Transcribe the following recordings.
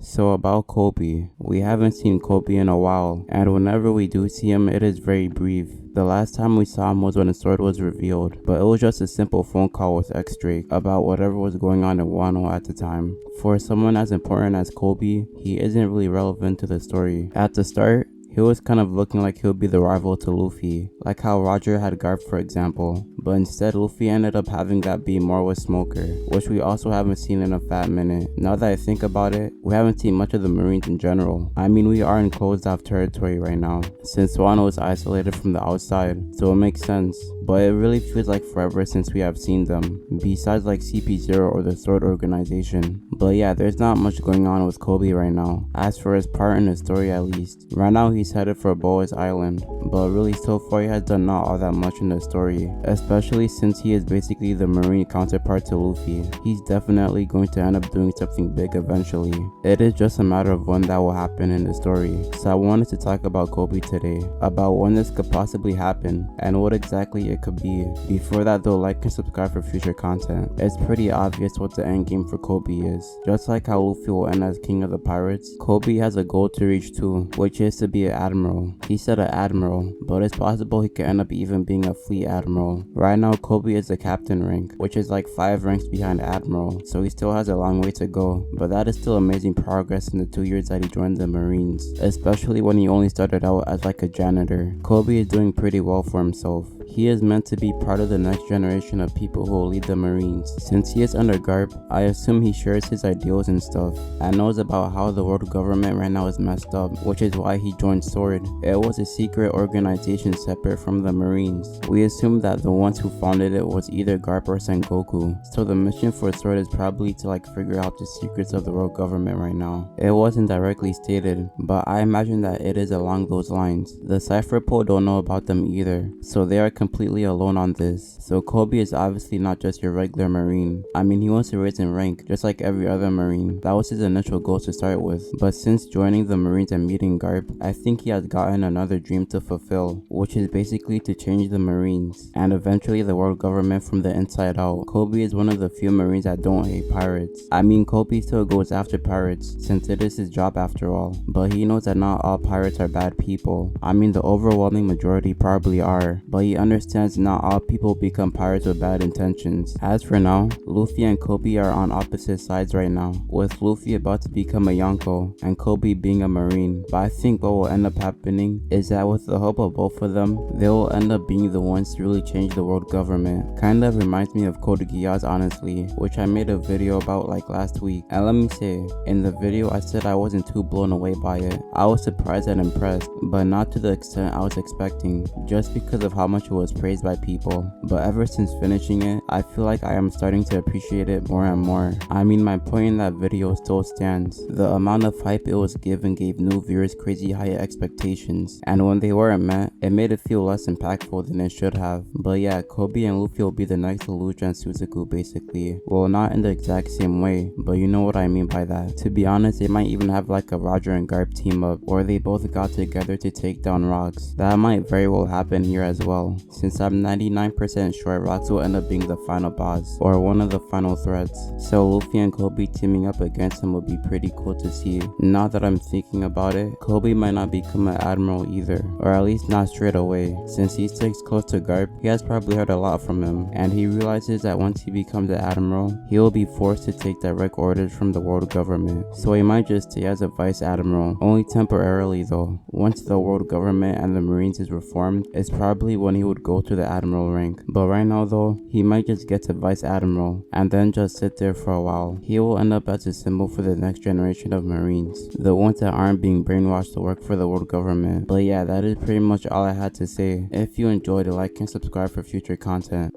So about Koby, we haven't seen Koby in a while, and whenever we do see him, it is very brief. The last time we saw him was when the sword was revealed, but it was just a simple phone call with X-Drake about whatever was going on in Wano at the time. For someone as important as Koby, he isn't really relevant to the story. At the start, he was kind of looking like he would be the rival to Luffy, like how Roger had Garp for example, but instead Luffy ended up having that be more with Smoker, which we also haven't seen in a fat minute. Now that I think about it, we haven't seen much of the Marines in general. I mean, we are in closed off territory right now, since Wano is isolated from the outside, so it makes sense. But it really feels like forever since we have seen them, besides like CP0 or the Sword Organization. But yeah, there's not much going on with Koby right now, as for his part in the story at least. Right now he's headed for Boa's Island, but really so far he has done not all that much in the story, especially since he is basically the Marine counterpart to Luffy. He's definitely going to end up doing something big eventually. It is just a matter of when that will happen in the story. So I wanted to talk about Koby today, about when this could possibly happen, and what exactly it could be. Before that though, like and subscribe for future content. It's pretty obvious what the end game for Koby is. Just like how Luffy will end as king of the pirates, Koby has a goal to reach too, which is to be an admiral. He said an admiral, but it's possible he could end up even being a fleet admiral. Right now Koby is the captain rank, which is like 5 ranks behind admiral, so he still has a long way to go, but that is still amazing progress in the 2 years that he joined the Marines, especially when he only started out as like a janitor. Koby is doing pretty well for himself. He is meant to be part of the next generation of people who will lead the Marines. Since he is under Garp, I assume he shares his ideals and stuff, and knows about how the world government right now is messed up, which is why he joined Sword. It was a secret organization separate from the Marines. We assume that the ones who founded it was either Garp or Sengoku, so the mission for Sword is probably to like figure out the secrets of the world government right now. It wasn't directly stated, but I imagine that it is along those lines. The Cypher Pool don't know about them either, so they are completely alone on this. So Koby is obviously not just your regular Marine. I mean, he wants to raise in rank just like every other Marine. That was his initial goal to start with, but since joining the Marines and meeting Garp, I think he has gotten another dream to fulfill, which is basically to change the Marines and eventually the world government from the inside out. Koby is one of the few Marines that don't hate pirates. I mean, Koby still goes after pirates since it is his job after all, but he knows that not all pirates are bad people. I mean, the overwhelming majority probably are, but he understands not all people become pirates with bad intentions. As for now, Luffy and Koby are on opposite sides right now, with Luffy about to become a Yonko and Koby being a Marine. But I think what will end up happening is that with the help of both of them, they will end up being the ones to really change the world government. Kind of reminds me of Code Geass honestly, which I made a video about like last week. And let me say, in the video I said I wasn't too blown away by it. I was surprised and impressed, but not to the extent I was expecting, just because of how much it was praised by people. But ever since finishing it, I feel like I am starting to appreciate it more and more. I mean, my point in that video still stands. The amount of hype it was given gave new viewers crazy high expectations, and when they weren't met, it made it feel less impactful than it should have. But yeah, Koby and Luffy will be the next Lelouch and Suzaku basically. Well, not in the exact same way, but you know what I mean by that. To be honest, they might even have like a Roger and Garp team up, where they both got together to take down Rocks. That might very well happen here as well, since I'm 99% sure Rocks will end up being the final boss, or one of the final threats. So Luffy and Koby teaming up against him would be pretty cool to see. Now that I'm thinking about it, Koby might not become an admiral either, or at least not straight away. Since he sticks close to Garp, he has probably heard a lot from him, and he realizes that once he becomes an admiral, he will be forced to take direct orders from the world government. So he might just stay as a vice admiral, only temporarily though. Once the world government and the Marines is reformed, it's probably when he would go to the admiral rank. But right now though, he might just get to vice admiral and then just sit there for a while. He will end up as a symbol for the next generation of Marines, the ones that aren't being brainwashed to work for the world government. But yeah, that is pretty much all I had to say. If you enjoyed it, like and subscribe for future content.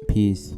Peace.